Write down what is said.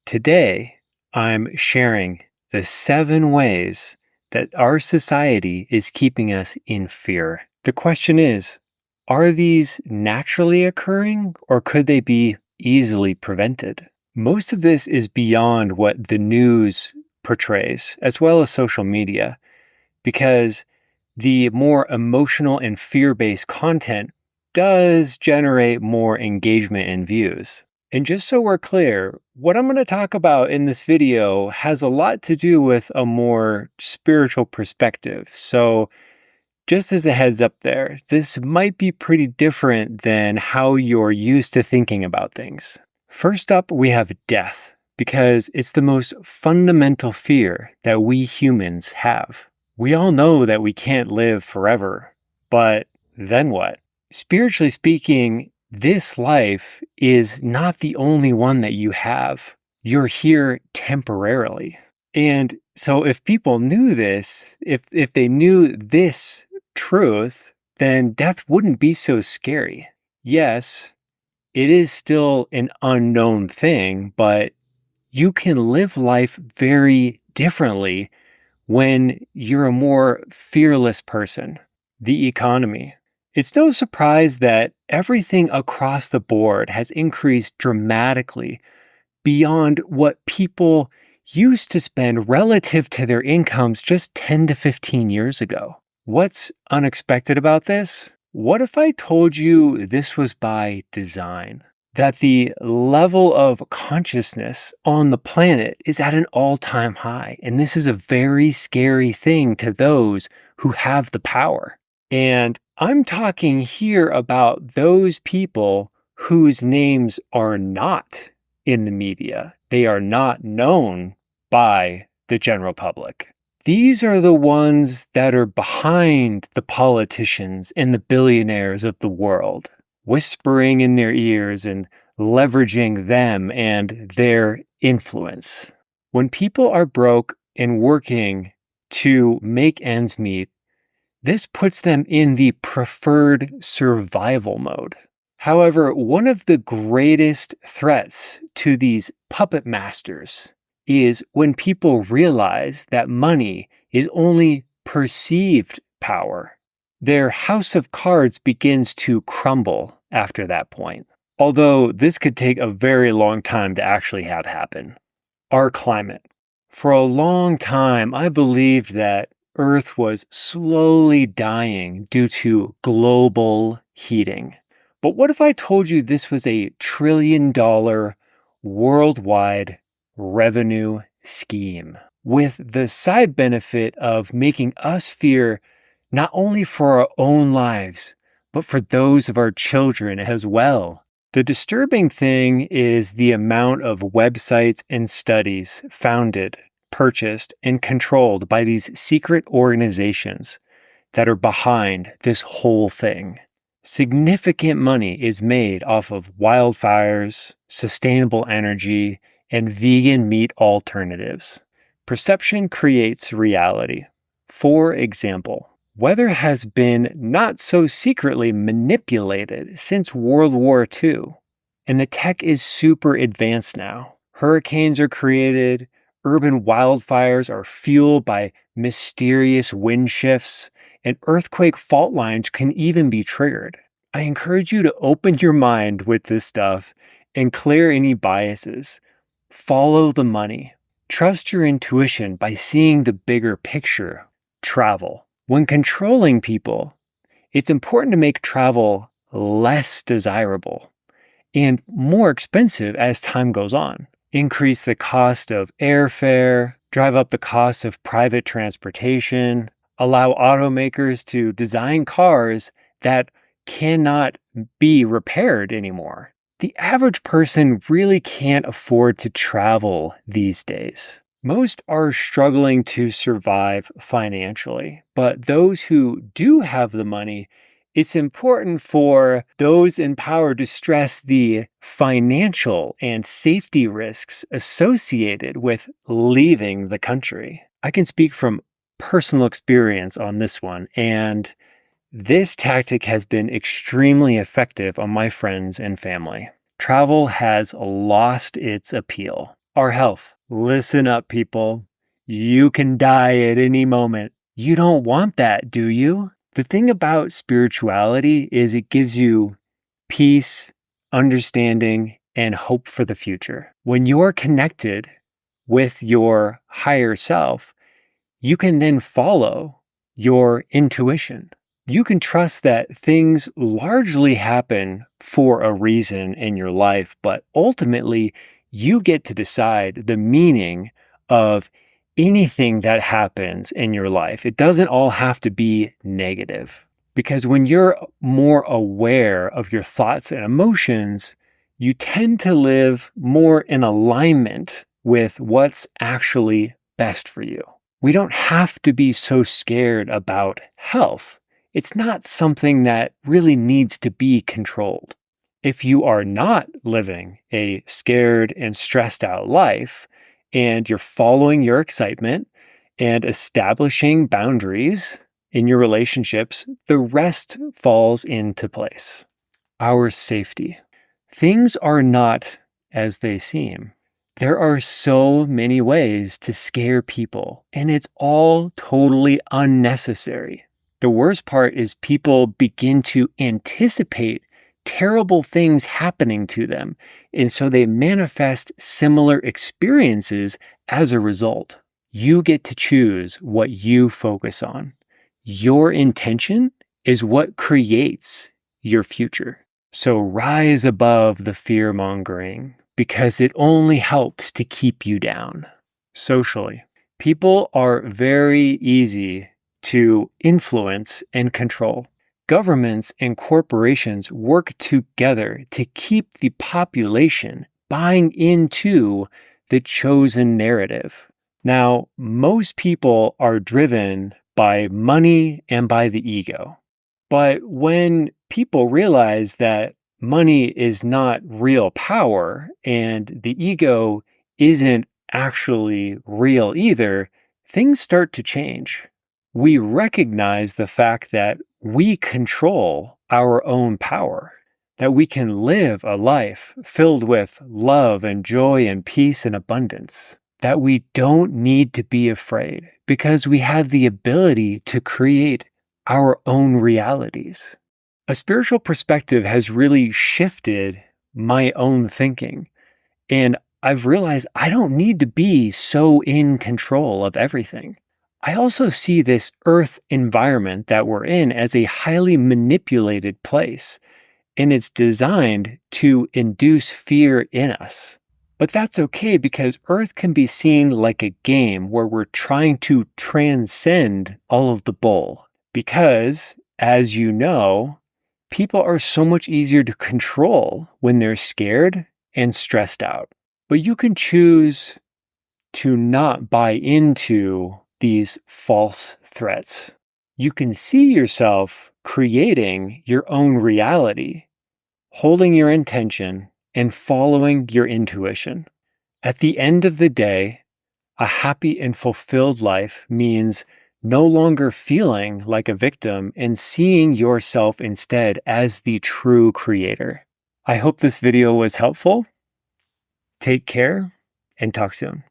Today, I'm sharing the 7 ways that our society is keeping us in fear. The question is, are these naturally occurring or could they be easily prevented? Most of this is beyond what the news portrays, as well as social media, because the more emotional and fear based content does generate more engagement and views. And just so we're clear, what I'm going to talk about in this video has a lot to do with a more spiritual perspective. So, just as a heads up there, this might be pretty different than how you're used to thinking about things. First up, we have death, because it's the most fundamental fear that we humans have. We all know that we can't live forever, but then what? Spiritually speaking, this life is not the only one that you have. You're here temporarily. And so if people knew this, if they knew this truth, then death wouldn't be so scary. Yes, it is still an unknown thing, but you can live life very differently when you're a more fearless person. The economy. It's no surprise that everything across the board has increased dramatically beyond what people used to spend relative to their incomes just 10 to 15 years ago. What's unexpected about this? What if I told you this was by design? That the level of consciousness on the planet is at an all-time high. And this is a very scary thing to those who have the power. And I'm talking here about those people whose names are not in the media. They are not known by the general public. These are the ones that are behind the politicians and the billionaires of the world, whispering in their ears and leveraging them and their influence. When people are broke and working to make ends meet, this puts them in the preferred survival mode. However, one of the greatest threats to these puppet masters is when people realize that money is only perceived power. Their house of cards begins to crumble after that point. Although this could take a very long time to actually have happen. Our climate. For a long time, I believed that Earth was slowly dying due to global heating. But what if I told you this was a $1 trillion worldwide revenue scheme with the side benefit of making us fear not only for our own lives, but for those of our children as well? The disturbing thing is the amount of websites and studies founded, purchased, and controlled by these secret organizations that are behind this whole thing. Significant money is made off of wildfires, sustainable energy, and vegan meat alternatives. Perception creates reality. For example, weather has been not so secretly manipulated since World War II, and the tech is super advanced now. Hurricanes are created, urban wildfires are fueled by mysterious wind shifts, and earthquake fault lines can even be triggered. I encourage you to open your mind with this stuff and clear any biases. Follow the money. Trust your intuition by seeing the bigger picture. Travel. When controlling people, it's important to make travel less desirable and more expensive as time goes on. Increase the cost of airfare, drive up the cost of private transportation, allow automakers to design cars that cannot be repaired anymore. The average person really can't afford to travel these days. Most are struggling to survive financially, but those who do have the money, it's important for those in power to stress the financial and safety risks associated with leaving the country. I can speak from personal experience on this one, and this tactic has been extremely effective on my friends and family. Travel has lost its appeal. our health. Listen up, people. You can die at any moment. You don't want that, do you? The thing about spirituality is it gives you peace, understanding, and hope for the future. When you're connected with your higher self, you can then follow your intuition. You can trust that things largely happen for a reason in your life, but ultimately you get to decide the meaning of anything that happens in your life. It doesn't all have to be negative, because when you're more aware of your thoughts and emotions, you tend to live more in alignment with what's actually best for you. We don't have to be so scared about health. It's not something that really needs to be controlled. If you are not living a scared and stressed out life, and you're following your excitement and establishing boundaries in your relationships, the rest falls into place. Our safety. Things are not as they seem. There are so many ways to scare people, and it's all totally unnecessary. The worst part is people begin to anticipate terrible things happening to them, and so they manifest similar experiences as a result. You get to choose what you focus on. Your intention is what creates your future. So rise above the fear-mongering, because it only helps to keep you down. Socially, people are very easy to influence and control. Governments and corporations work together to keep the population buying into the chosen narrative. Now, most people are driven by money and by the ego. But when people realize that money is not real power and the ego isn't actually real either, things start to change. We recognize the fact that we control our own power, that we can live a life filled with love and joy and peace and abundance, that we don't need to be afraid because we have the ability to create our own realities. A spiritual perspective has really shifted my own thinking, and I've realized I don't need to be so in control of everything. I also see this earth environment that we're in as a highly manipulated place, and it's designed to induce fear in us. But that's okay, because Earth can be seen like a game where we're trying to transcend all of the bull. Because, as you know, people are so much easier to control when they're scared and stressed out. But you can choose to not buy into these false threats. You can see yourself creating your own reality, holding your intention, and following your intuition. At the end of the day, a happy and fulfilled life means no longer feeling like a victim and seeing yourself instead as the true creator. I hope this video was helpful. Take care and talk soon.